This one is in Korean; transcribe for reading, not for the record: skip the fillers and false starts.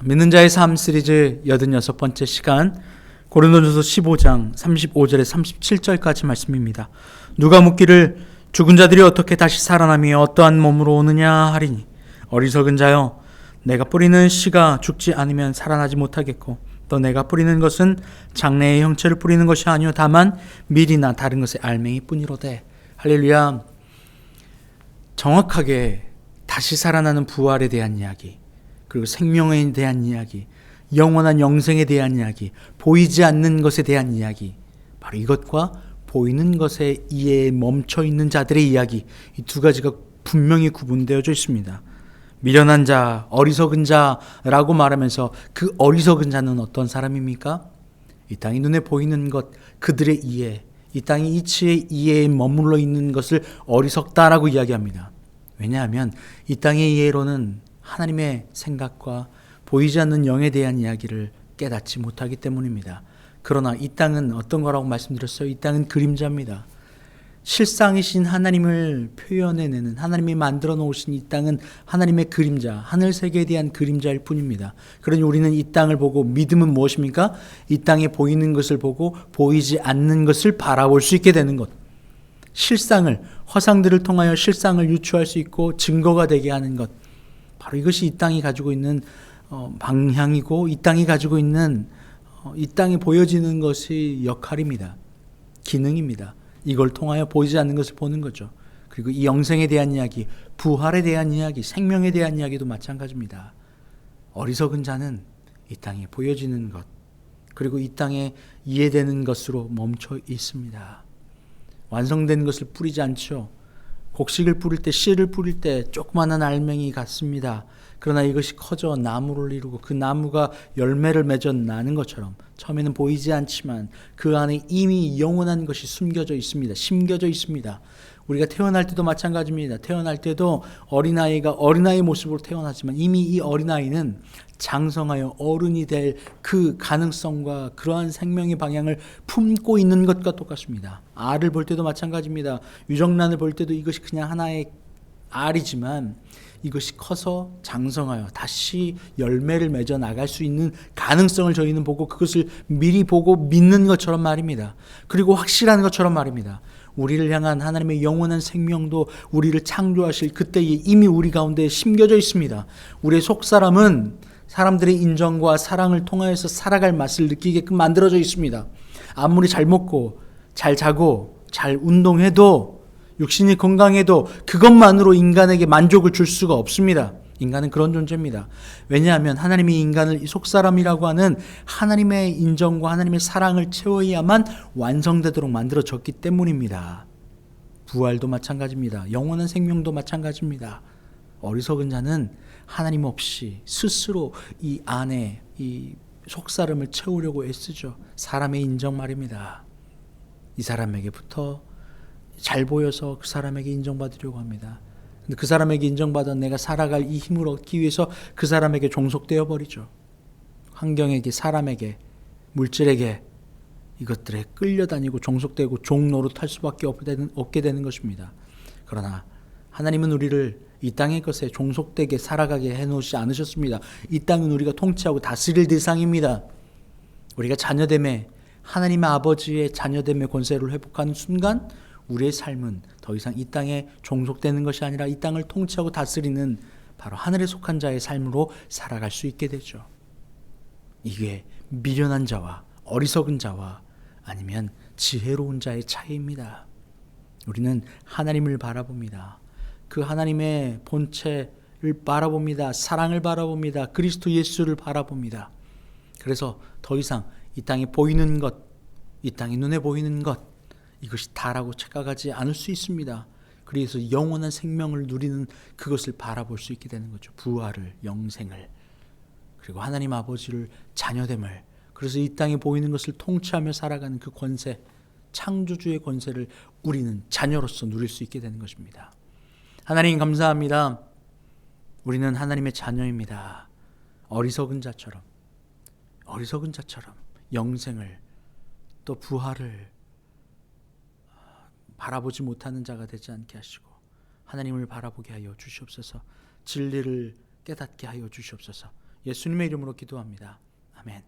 믿는 자의 삶 시리즈 86번째 시간, 고린도전서 15장 35절에 37절까지 말씀입니다. 누가 묻기를 죽은 자들이 어떻게 다시 살아나며 어떠한 몸으로 오느냐 하리니, 어리석은 자여, 내가 뿌리는 씨가 죽지 않으면 살아나지 못하겠고 또 내가 뿌리는 것은 장래의 형체를 뿌리는 것이 아니요 다만 밀이나 다른 것의 알맹이 뿐이로되. 할렐루야. 정확하게 다시 살아나는 부활에 대한 이야기, 그리고 생명에 대한 이야기, 영원한 영생에 대한 이야기, 보이지 않는 것에 대한 이야기, 바로 이것과 보이는 것의 이해에 멈춰 있는 자들의 이야기, 이 두 가지가 분명히 구분되어져 있습니다. 미련한 자, 어리석은 자라고 말하면서 그 어리석은 자는 어떤 사람입니까? 이 땅이 눈에 보이는 것, 그들의 이해, 이 땅이 이치의 이해에 머물러 있는 것을 어리석다라고 이야기합니다. 왜냐하면 이 땅의 이해로는 하나님의 생각과 보이지 않는 영에 대한 이야기를 깨닫지 못하기 때문입니다. 그러나 이 땅은 어떤 거라고 말씀드렸어요? 이 땅은 그림자입니다. 실상이신 하나님을 표현해내는, 하나님이 만들어 놓으신 이 땅은 하나님의 그림자, 하늘 세계에 대한 그림자일 뿐입니다. 그러니 우리는 이 땅을 보고, 믿음은 무엇입니까? 이 땅에 보이는 것을 보고 보이지 않는 것을 바라볼 수 있게 되는 것. 실상을, 허상들을 통하여 실상을 유추할 수 있고 증거가 되게 하는 것, 바로 이것이 이 땅이 가지고 있는 방향이고, 이 땅이 가지고 있는, 이 땅에 보여지는 것이 역할입니다. 기능입니다. 이걸 통하여 보이지 않는 것을 보는 거죠. 그리고 이 영생에 대한 이야기, 부활에 대한 이야기, 생명에 대한 이야기도 마찬가지입니다. 어리석은 자는 이 땅에 보여지는 것, 그리고 이 땅에 이해되는 것으로 멈춰 있습니다. 완성된 것을 뿌리지 않죠. 곡식을 뿌릴 때, 씨를 뿌릴 때 조그마한 알맹이 같습니다. 그러나 이것이 커져 나무를 이루고 그 나무가 열매를 맺어 나는 것처럼 처음에는 보이지 않지만 그 안에 이미 영원한 것이 숨겨져 있습니다. 심겨져 있습니다. 우리가 태어날 때도 마찬가지입니다. 태어날 때도 어린아이가 어린아이 모습으로 태어나지만 이미 이 어린아이는 장성하여 어른이 될 그 가능성과 그러한 생명의 방향을 품고 있는 것과 똑같습니다. 알을 볼 때도 마찬가지입니다. 유정란을 볼 때도 이것이 그냥 하나의 알이지만 이것이 커서 장성하여 다시 열매를 맺어 나갈 수 있는 가능성을 저희는 보고 그것을 미리 보고 믿는 것처럼 말입니다. 그리고 확실한 것처럼 말입니다. 우리를 향한 하나님의 영원한 생명도 우리를 창조하실 그때에 이미 우리 가운데 심겨져 있습니다. 우리의 속사람은 사람들의 인정과 사랑을 통하여서 살아갈 맛을 느끼게끔 만들어져 있습니다. 아무리 잘 먹고 잘 자고 잘 운동해도, 육신이 건강해도 그것만으로 인간에게 만족을 줄 수가 없습니다. 인간은 그런 존재입니다. 왜냐하면 하나님이 인간을 속사람이라고 하는 하나님의 인정과 하나님의 사랑을 채워야만 완성되도록 만들어졌기 때문입니다. 부활도 마찬가지입니다. 영원한 생명도 마찬가지입니다. 어리석은 자는 하나님 없이 스스로 이 안에 이 속사람을 채우려고 애쓰죠. 사람의 인정 말입니다. 이 사람에게부터 잘 보여서 그 사람에게 인정받으려고 합니다. 근데 그 사람에게 인정받아 내가 살아갈 이 힘을 얻기 위해서 그 사람에게 종속되어 버리죠. 환경에게, 사람에게, 물질에게 이것들에 끌려다니고 종속되고 종노릇할 수밖에 없게 되는 것입니다. 그러나 하나님은 우리를 이 땅의 것에 종속되게 살아가게 해놓지 않으셨습니다. 이 땅은 우리가 통치하고 다스릴 대상입니다. 우리가 자녀됨에, 하나님의 아버지의 자녀됨의 권세를 회복하는 순간 우리의 삶은 더 이상 이 땅에 종속되는 것이 아니라 이 땅을 통치하고 다스리는 바로 하늘에 속한 자의 삶으로 살아갈 수 있게 되죠. 이게 미련한 자와 어리석은 자와 아니면 지혜로운 자의 차이입니다. 우리는 하나님을 바라봅니다. 그 하나님의 본체를 바라봅니다. 사랑을 바라봅니다. 그리스도 예수를 바라봅니다. 그래서 더 이상 이 땅에 보이는 것, 이 땅에 눈에 보이는 것, 이것이 다라고 착각하지 않을 수 있습니다. 그래서 영원한 생명을 누리는 그것을 바라볼 수 있게 되는 거죠. 부활을, 영생을, 그리고 하나님 아버지를 자녀됨을. 그래서 이 땅에 보이는 것을 통치하며 살아가는 그 권세, 창조주의 권세를 우리는 자녀로서 누릴 수 있게 되는 것입니다. 하나님 감사합니다. 우리는 하나님의 자녀입니다. 어리석은 자처럼 영생을 또 부활을 바라보지 못하는 자가 되지 않게 하시고 하나님을 바라보게 하여 주시옵소서. 진리를 깨닫게 하여 주시옵소서. 예수님의 이름으로 기도합니다. 아멘.